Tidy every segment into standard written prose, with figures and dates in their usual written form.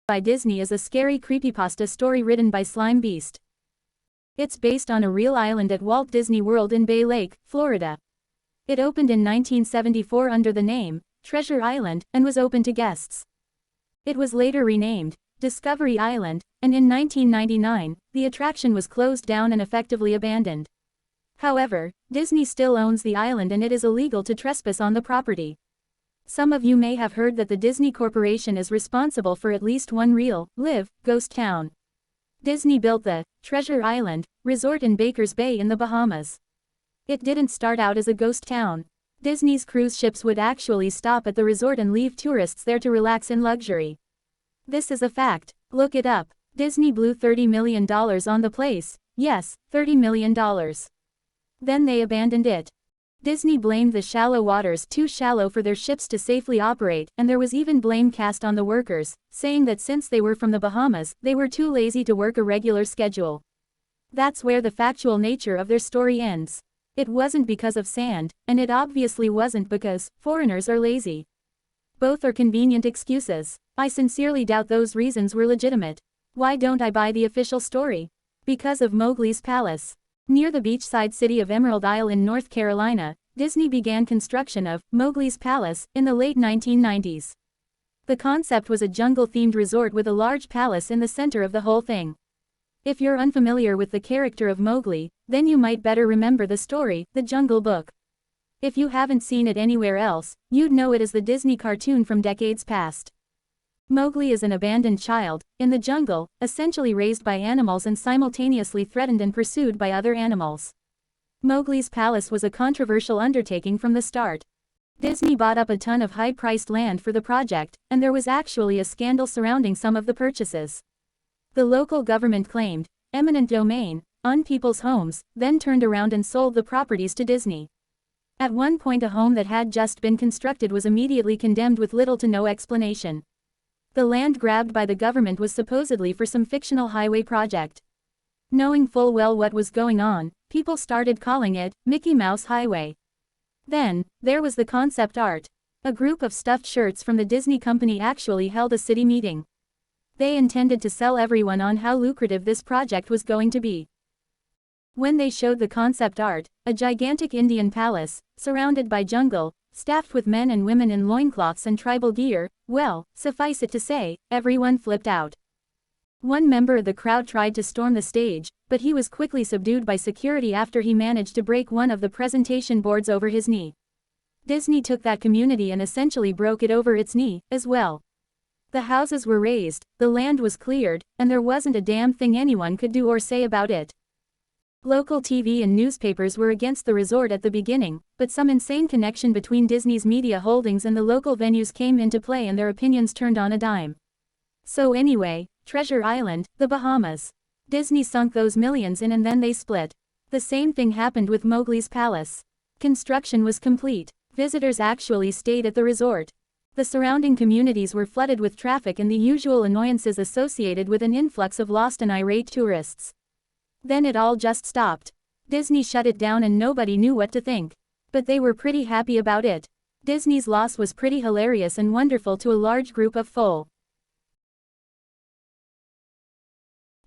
by Disney is a scary creepypasta story written by SlimeBeast. It's based on a real island at Walt Disney World in Bay Lake, Florida. It opened in 1974 under the name Treasure Island and was open to guests. It was later renamed Discovery Island, and in 1999, the attraction was closed down and effectively abandoned. However, Disney still owns the island and it is illegal to trespass on the property. Some of you may have heard that the Disney Corporation is responsible for at least one real, live, ghost town. Disney built the Treasure Island resort in Baker's Bay in the Bahamas. It didn't start out as a ghost town. Disney's cruise ships would actually stop at the resort and leave tourists there to relax in luxury. This is a fact. Look it up. Disney blew $30 million on the place. Yes, $30 million. Then they abandoned it. Disney blamed the shallow waters too shallow for their ships to safely operate, and there was even blame cast on the workers, saying that since they were from the Bahamas, they were too lazy to work a regular schedule. That's where the factual nature of their story ends. It wasn't because of sand, and it obviously wasn't because foreigners are lazy. Both are convenient excuses. I sincerely doubt those reasons were legitimate. Why don't I buy the official story? Because of Mowgli's Palace. Near the beachside city of Emerald Isle in North Carolina, Disney began construction of Mowgli's Palace in the late 1990s. The concept was a jungle-themed resort with a large palace in the center of the whole thing. If you're unfamiliar with the character of Mowgli, then you might better remember the story, The Jungle Book. If you haven't seen it anywhere else, you'd know it as the Disney cartoon from decades past. Mowgli is an abandoned child, in the jungle, essentially raised by animals and simultaneously threatened and pursued by other animals. Mowgli's Palace was a controversial undertaking from the start. Disney bought up a ton of high-priced land for the project, and there was actually a scandal surrounding some of the purchases. The local government claimed eminent domain on people's homes, then turned around and sold the properties to Disney. At one point a home that had just been constructed was immediately condemned with little to no explanation. The land grabbed by the government was supposedly for some fictional highway project. Knowing full well what was going on, people started calling it Mickey Mouse Highway. Then, there was the concept art. A group of stuffed shirts from the Disney company actually held a city meeting. They intended to sell everyone on how lucrative this project was going to be. When they showed the concept art, a gigantic Indian palace, surrounded by jungle, staffed with men and women in loincloths and tribal gear, well, suffice it to say, everyone flipped out. One member of the crowd tried to storm the stage, but he was quickly subdued by security after he managed to break one of the presentation boards over his knee. Disney took that community and essentially broke it over its knee, as well. The houses were razed, the land was cleared, and there wasn't a damn thing anyone could do or say about it. Local TV and newspapers were against the resort at the beginning, but some insane connection between Disney's media holdings and the local venues came into play and their opinions turned on a dime. So anyway, Treasure Island, the Bahamas. Disney sunk those millions in and then they split. The same thing happened with Mowgli's Palace. Construction was complete. Visitors actually stayed at the resort. The surrounding communities were flooded with traffic and the usual annoyances associated with an influx of lost and irate tourists. Then it all just stopped. Disney shut it down and nobody knew what to think. But they were pretty happy about it. Disney's loss was pretty hilarious and wonderful to a large group of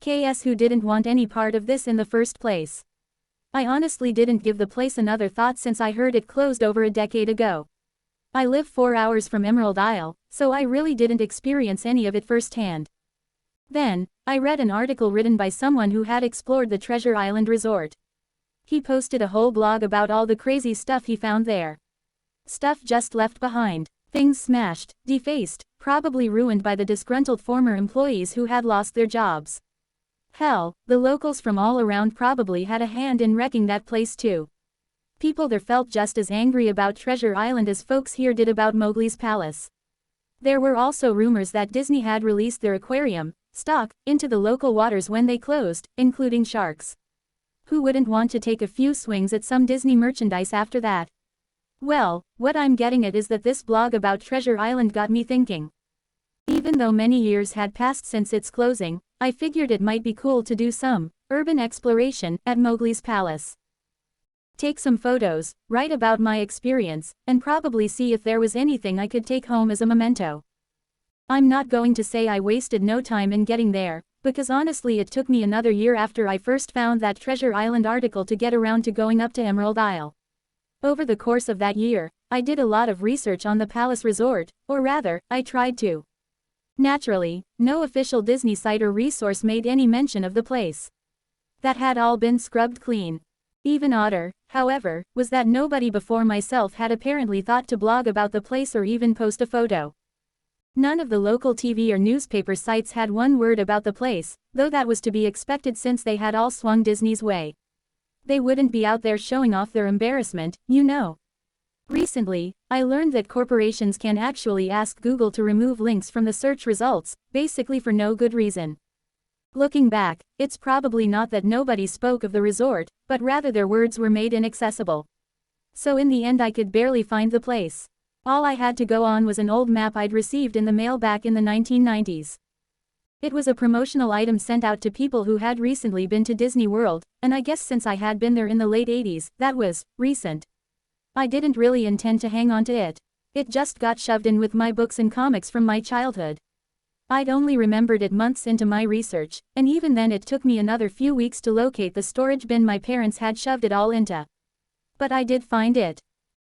KS who didn't want any part of this in the first place. I honestly didn't give the place another thought since I heard it closed over a decade ago. I live 4 hours from Emerald Isle, so I really didn't experience any of it firsthand. Then, I read an article written by someone who had explored the Treasure Island resort. He posted a whole blog about all the crazy stuff he found there. Stuff just left behind. Things smashed, defaced, probably ruined by the disgruntled former employees who had lost their jobs. Hell, the locals from all around probably had a hand in wrecking that place too. People there felt just as angry about Treasure Island as folks here did about Mowgli's Palace. There were also rumors that Disney had released their aquarium stock into the local waters when they closed, including sharks. Who wouldn't want to take a few swings at some Disney merchandise after that? Well, what I'm getting at is that this blog about Treasure Island got me thinking. Even though many years had passed since its closing, I figured it might be cool to do some urban exploration at Mowgli's Palace. Take some photos, write about my experience, and probably see if there was anything I could take home as a memento. I'm not going to say I wasted no time in getting there, because honestly it took me another year after I first found that Treasure Island article to get around to going up to Emerald Isle. Over the course of that year, I did a lot of research on the Palace Resort, or rather, I tried to. Naturally, no official Disney site or resource made any mention of the place. That had all been scrubbed clean. Even odder, however, was that nobody before myself had apparently thought to blog about the place or even post a photo. None of the local TV or newspaper sites had one word about the place, though that was to be expected since they had all swung Disney's way. They wouldn't be out there showing off their embarrassment, you know. Recently, I learned that corporations can actually ask Google to remove links from the search results, basically for no good reason. Looking back, it's probably not that nobody spoke of the resort, but rather their words were made inaccessible. So in the end I could barely find the place. All I had to go on was an old map I'd received in the mail back in the 1990s. It was a promotional item sent out to people who had recently been to Disney World, and I guess since I had been there in the late 80s, that was recent. I didn't really intend to hang on to it. It just got shoved in with my books and comics from my childhood. I'd only remembered it months into my research, and even then it took me another few weeks to locate the storage bin my parents had shoved it all into. But I did find it.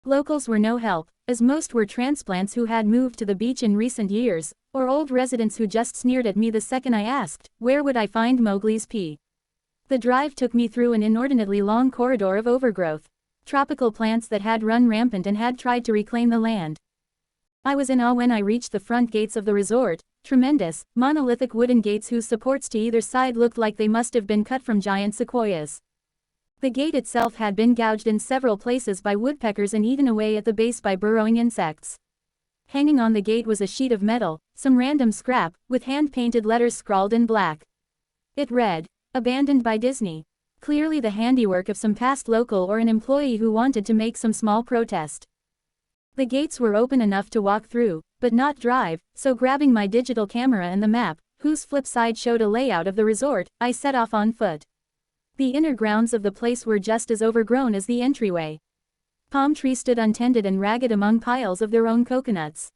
Locals were no help, as most were transplants who had moved to the beach in recent years, or old residents who just sneered at me the second I asked, where would I find Mowgli's pea? The drive took me through an inordinately long corridor of overgrowth. Tropical plants that had run rampant and had tried to reclaim the land. I was in awe when I reached the front gates of the resort, tremendous, monolithic wooden gates whose supports to either side looked like they must have been cut from giant sequoias. The gate itself had been gouged in several places by woodpeckers and eaten away at the base by burrowing insects. Hanging on the gate was a sheet of metal, some random scrap, with hand-painted letters scrawled in black. It read, "Abandoned by Disney." Clearly the handiwork of some past local or an employee who wanted to make some small protest. The gates were open enough to walk through, but not drive, so grabbing my digital camera and the map, whose flip side showed a layout of the resort, I set off on foot. The inner grounds of the place were just as overgrown as the entryway. Palm trees stood untended and ragged among piles of their own coconuts.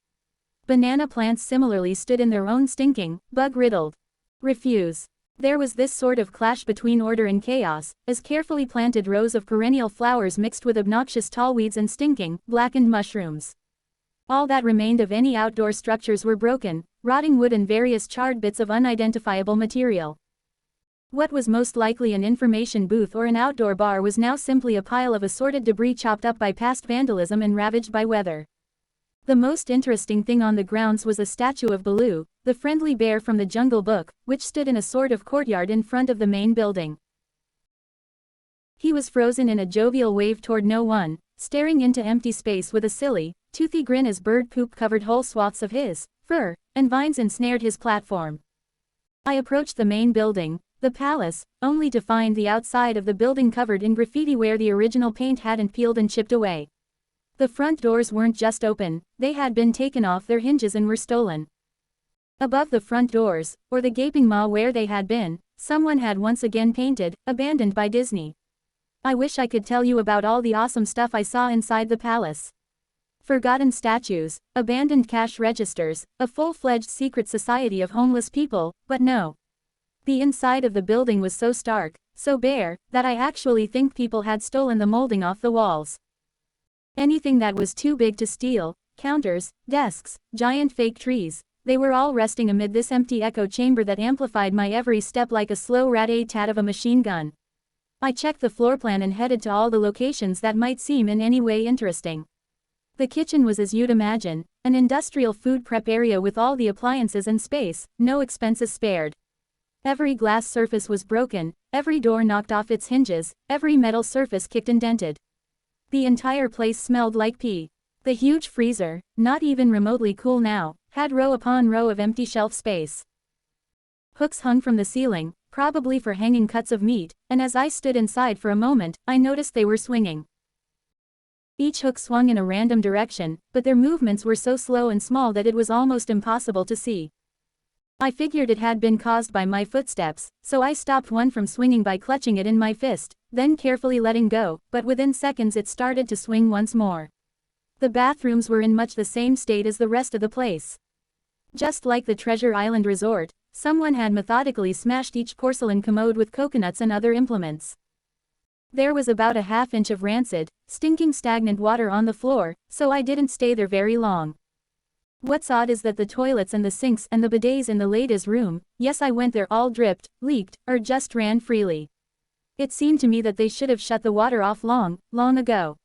Banana plants similarly stood in their own stinking, bug-riddled refuse. There was this sort of clash between order and chaos, as carefully planted rows of perennial flowers mixed with obnoxious tall weeds and stinking, blackened mushrooms. All that remained of any outdoor structures were broken, rotting wood and various charred bits of unidentifiable material. What was most likely an information booth or an outdoor bar was now simply a pile of assorted debris chopped up by past vandalism and ravaged by weather. The most interesting thing on the grounds was a statue of Baloo, the friendly bear from the Jungle Book, which stood in a sort of courtyard in front of the main building. He was frozen in a jovial wave toward no one, staring into empty space with a silly, toothy grin as bird poop covered whole swaths of his fur, and vines ensnared his platform. I approached the main building, the palace, only to find the outside of the building covered in graffiti where the original paint hadn't peeled and chipped away. The front doors weren't just open, they had been taken off their hinges and were stolen. Above the front doors, or the gaping maw where they had been, someone had once again painted, "Abandoned by Disney." I wish I could tell you about all the awesome stuff I saw inside the palace. Forgotten statues, abandoned cash registers, a full-fledged secret society of homeless people, but no. The inside of the building was so stark, so bare, that I actually think people had stolen the molding off the walls. Anything that was too big to steal, counters, desks, giant fake trees, they were all resting amid this empty echo chamber that amplified my every step like a slow rat-a-tat of a machine gun. I checked the floor plan and headed to all the locations that might seem in any way interesting. The kitchen was as you'd imagine, an industrial food prep area with all the appliances and space, no expenses spared. Every glass surface was broken, every door knocked off its hinges, every metal surface kicked and dented. The entire place smelled like pee. The huge freezer, not even remotely cool now, had row upon row of empty shelf space. Hooks hung from the ceiling, probably for hanging cuts of meat, and as I stood inside for a moment, I noticed they were swinging. Each hook swung in a random direction, but their movements were so slow and small that it was almost impossible to see. I figured it had been caused by my footsteps, so I stopped one from swinging by clutching it in my fist, then carefully letting go, but within seconds it started to swing once more. The bathrooms were in much the same state as the rest of the place. Just like the Treasure Island Resort, someone had methodically smashed each porcelain commode with coconuts and other implements. There was about a half-inch of rancid, stinking stagnant water on the floor, so I didn't stay there very long. What's odd is that the toilets and the sinks and the bidets in the ladies' room, yes, I went there, all dripped, leaked, or just ran freely. It seemed to me that they should have shut the water off long ago.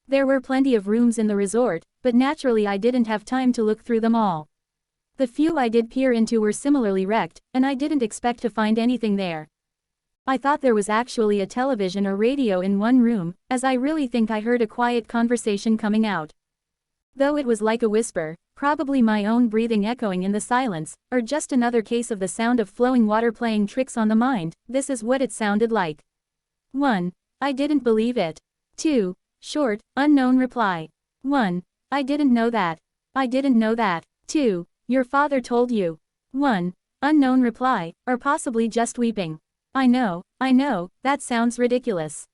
There were plenty of rooms in the resort, but naturally I didn't have time to look through them all. The few I did peer into were similarly wrecked, and I didn't expect to find anything there. I thought there was actually a television or radio in one room, as I really think I heard a quiet conversation coming out. Though it was like a whisper, probably my own breathing echoing in the silence, or just another case of the sound of flowing water playing tricks on the mind, this is what it sounded like. 1. I didn't believe it. 2. Short, unknown reply. 1. I didn't know that. I didn't know that. 2. Your father told you. 1. Unknown reply, or possibly just weeping. I know, that sounds ridiculous.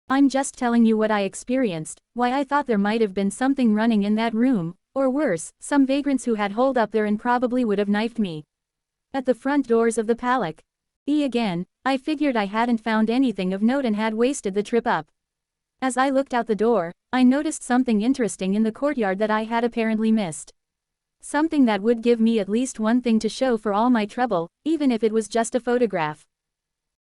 I'm just telling you what I experienced, why I thought there might have been something running in that room, or worse, some vagrants who had holed up there and probably would have knifed me. At the front doors of the Palak. Again, I figured I hadn't found anything of note and had wasted the trip up. As I looked out the door, I noticed something interesting in the courtyard that I had apparently missed. Something that would give me at least one thing to show for all my trouble, even if it was just a photograph.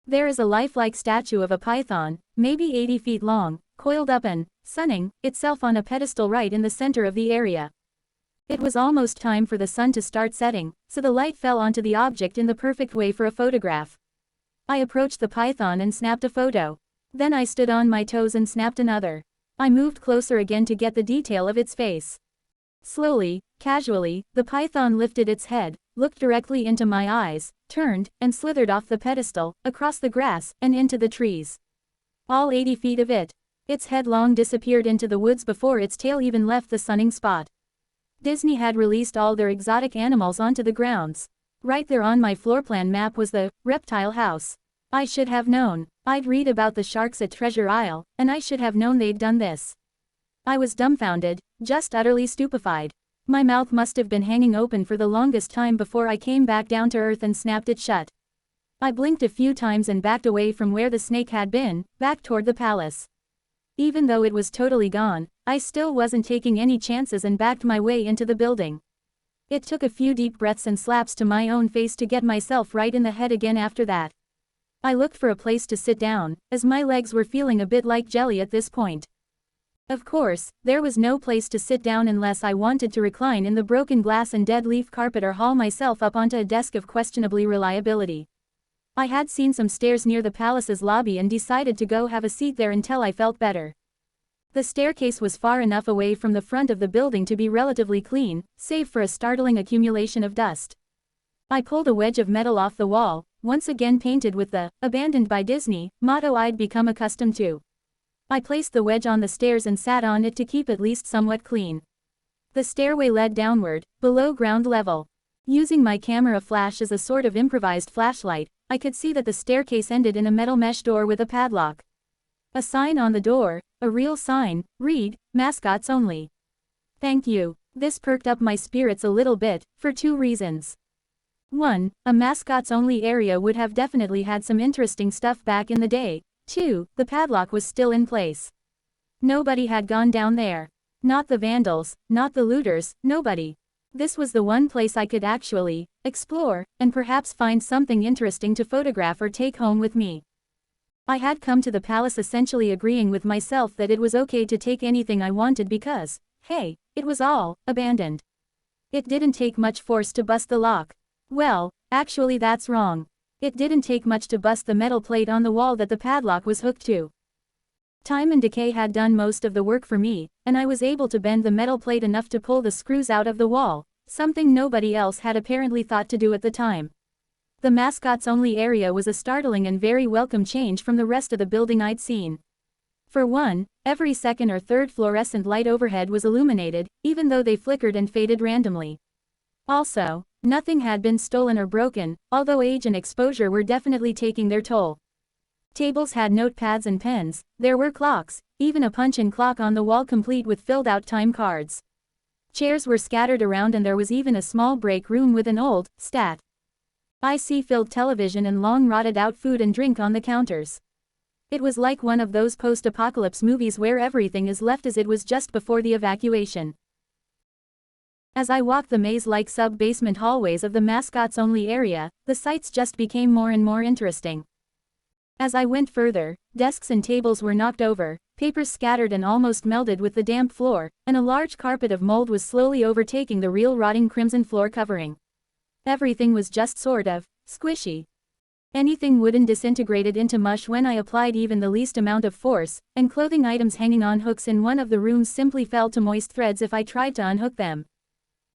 There is a lifelike statue of a python, maybe 80 feet long, coiled up and sunning itself on a pedestal right in the center of the area. It was almost time for the sun to start setting, so the light fell onto the object in the perfect way for a photograph. I approached the python and snapped a photo. Then I stood on my toes and snapped another. I moved closer again to get the detail of its face. Slowly, casually, the python lifted its head, looked directly into my eyes, turned, and slithered off the pedestal, across the grass, and into the trees. All 80 feet of it. Its head long disappeared into the woods before its tail even left the sunning spot. Disney had released all their exotic animals onto the grounds. Right there on my floor plan map was the reptile house. I should have known. I'd read about the sharks at Treasure Isle, and I should have known they'd done this. I was dumbfounded, just utterly stupefied. My mouth must have been hanging open for the longest time before I came back down to earth and snapped it shut. I blinked a few times and backed away from where the snake had been, back toward the palace. Even though it was totally gone, I still wasn't taking any chances and backed my way into the building. It took a few deep breaths and slaps to my own face to get myself right in the head again after that. I looked for a place to sit down, as my legs were feeling a bit like jelly at this point. Of course, there was no place to sit down unless I wanted to recline in the broken glass and dead leaf carpet or haul myself up onto a desk of questionably reliability. I had seen some stairs near the palace's lobby and decided to go have a seat there until I felt better. The staircase was far enough away from the front of the building to be relatively clean, save for a startling accumulation of dust. I pulled a wedge of metal off the wall, once again painted with the "Abandoned by Disney" motto I'd become accustomed to. I placed the wedge on the stairs and sat on it to keep at least somewhat clean. The stairway led downward, below ground level. Using my camera flash as a sort of improvised flashlight, I could see that the staircase ended in a metal mesh door with a padlock. A sign on the door, a real sign, read, "Mascots Only." Thank you. This perked up my spirits a little bit, for two reasons. 1. A mascots only area would have definitely had some interesting stuff back in the day. 2. The padlock was still in place. Nobody had gone down there. Not the vandals, not the looters, nobody. This was the one place I could actually explore, and perhaps find something interesting to photograph or take home with me. I had come to the palace essentially agreeing with myself that it was okay to take anything I wanted because, hey, it was all abandoned. It didn't take much force to bust the lock. Well, actually that's wrong. It didn't take much to bust the metal plate on the wall that the padlock was hooked to. Time and decay had done most of the work for me, and I was able to bend the metal plate enough to pull the screws out of the wall, something nobody else had apparently thought to do at the time. The mascots only area was a startling and very welcome change from the rest of the building I'd seen. For one, every second or third fluorescent light overhead was illuminated, even though they flickered and faded randomly. Also, nothing had been stolen or broken, although age and exposure were definitely taking their toll. Tables had notepads and pens, there were clocks, even a punch-in clock on the wall complete with filled-out time cards. Chairs were scattered around and there was even a small break room with an old, IC-filled television and long rotted-out food and drink on the counters. It was like one of those post-apocalypse movies where everything is left as it was just before the evacuation. As I walked the maze-like sub-basement hallways of the mascots-only area, the sights just became more and more interesting. As I went further, desks and tables were knocked over, papers scattered and almost melded with the damp floor, and a large carpet of mold was slowly overtaking the real rotting crimson floor covering. Everything was just sort of squishy. Anything wooden disintegrated into mush when I applied even the least amount of force, and clothing items hanging on hooks in one of the rooms simply fell to moist threads if I tried to unhook them.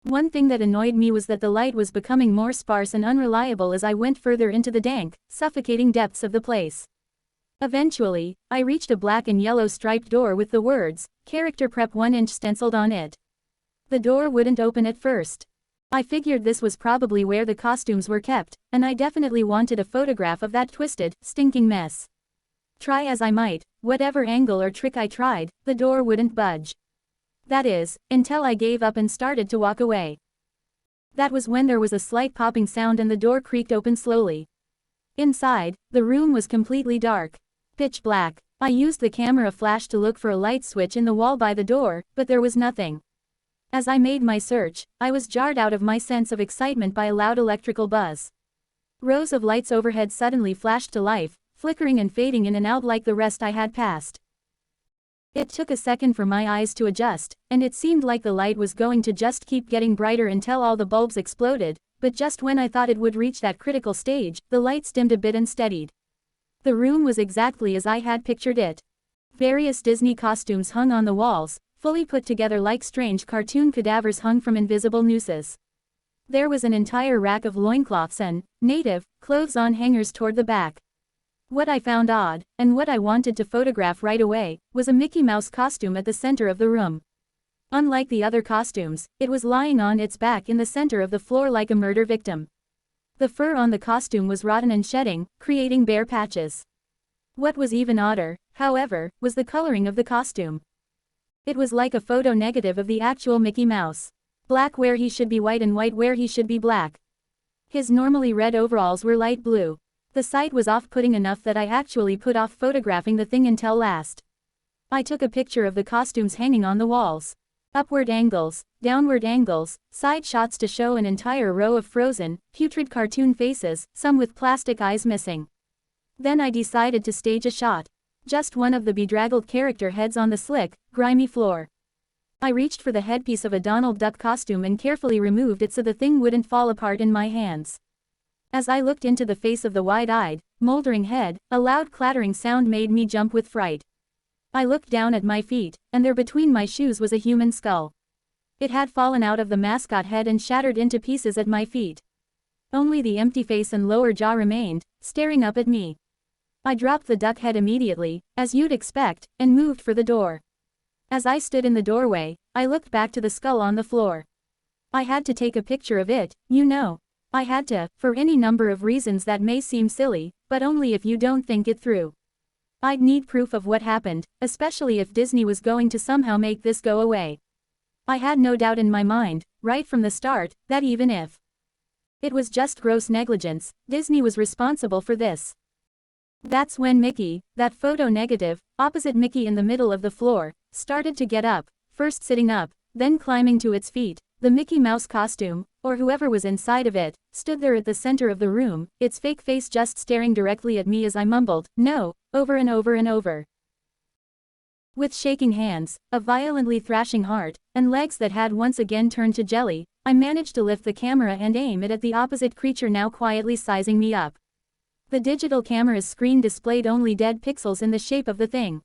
One thing that annoyed me was that the light was becoming more sparse and unreliable as I went further into the dank, suffocating depths of the place. Eventually, I reached a black and yellow striped door with the words, "Character Prep 1" stenciled on it. The door wouldn't open at first. I figured this was probably where the costumes were kept, and I definitely wanted a photograph of that twisted, stinking mess. Try as I might, whatever angle or trick I tried, the door wouldn't budge. That is, until I gave up and started to walk away. That was when there was a slight popping sound and the door creaked open slowly. Inside, the room was completely dark. Pitch black. I used the camera flash to look for a light switch in the wall by the door, but there was nothing. As I made my search, I was jarred out of my sense of excitement by a loud electrical buzz. Rows of lights overhead suddenly flashed to life, flickering and fading in and out like the rest I had passed. It took a second for my eyes to adjust, and it seemed like the light was going to just keep getting brighter until all the bulbs exploded, but just when I thought it would reach that critical stage, the lights dimmed a bit and steadied. The room was exactly as I had pictured it. Various Disney costumes hung on the walls, fully put together like strange cartoon cadavers hung from invisible nooses. There was an entire rack of loincloths and native clothes on hangers toward the back. What I found odd, and what I wanted to photograph right away, was a Mickey Mouse costume at the center of the room. Unlike the other costumes, it was lying on its back in the center of the floor like a murder victim. The fur on the costume was rotten and shedding, creating bare patches. What was even odder, however, was the coloring of the costume. It was like a photo negative of the actual Mickey Mouse. Black where he should be white and white where he should be black. His normally red overalls were light blue. The sight was off-putting enough that I actually put off photographing the thing until last. I took a picture of the costumes hanging on the walls. Upward angles, downward angles, side shots to show an entire row of frozen, putrid cartoon faces, some with plastic eyes missing. Then I decided to stage a shot. Just one of the bedraggled character heads on the slick, grimy floor. I reached for the headpiece of a Donald Duck costume and carefully removed it so the thing wouldn't fall apart in my hands. As I looked into the face of the wide-eyed, moldering head, a loud clattering sound made me jump with fright. I looked down at my feet, and there between my shoes was a human skull. It had fallen out of the mascot head and shattered into pieces at my feet. Only the empty face and lower jaw remained, staring up at me. I dropped the duck head immediately, as you'd expect, and moved for the door. As I stood in the doorway, I looked back to the skull on the floor. I had to take a picture of it, you know. I had to, for any number of reasons that may seem silly, but only if you don't think it through. I'd need proof of what happened, especially if Disney was going to somehow make this go away. I had no doubt in my mind, right from the start, that even if it was just gross negligence, Disney was responsible for this. That's when Mickey, that photo negative, opposite Mickey in the middle of the floor, started to get up, first sitting up, then climbing to its feet. The Mickey Mouse costume, or whoever was inside of it, stood there at the center of the room, its fake face just staring directly at me as I mumbled, "No," over and over and over. With shaking hands, a violently thrashing heart, and legs that had once again turned to jelly, I managed to lift the camera and aim it at the opposite creature now quietly sizing me up. The digital camera's screen displayed only dead pixels in the shape of the thing.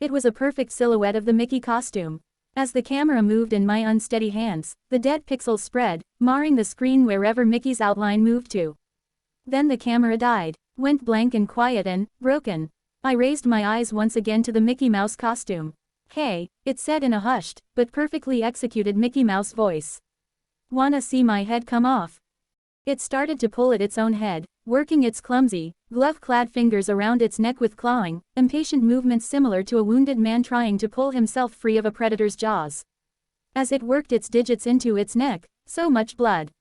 It was a perfect silhouette of the Mickey costume. As the camera moved in my unsteady hands, the dead pixels spread, marring the screen wherever Mickey's outline moved to. Then the camera died, went blank and quiet and broken. I raised my eyes once again to the Mickey Mouse costume. "Hey," it said in a hushed, but perfectly executed Mickey Mouse voice. "Wanna see my head come off?" It started to pull at its own head, working its clumsy, glove-clad fingers around its neck with clawing, impatient movements similar to a wounded man trying to pull himself free of a predator's jaws. As it worked its digits into its neck, so much blood.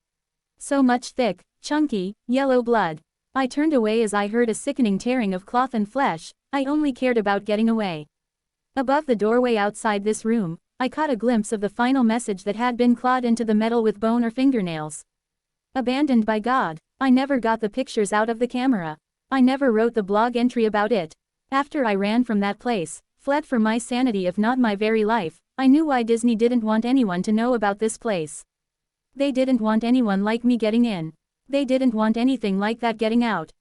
So much thick, chunky, yellow blood. I turned away as I heard a sickening tearing of cloth and flesh. I only cared about getting away. Above the doorway outside this room, I caught a glimpse of the final message that had been clawed into the metal with bone or fingernails. Abandoned by God. I never got the pictures out of the camera. I never wrote the blog entry about it. After I ran from that place, fled for my sanity if not my very life, I knew why Disney didn't want anyone to know about this place. They didn't want anyone like me getting in. They didn't want anything like that getting out.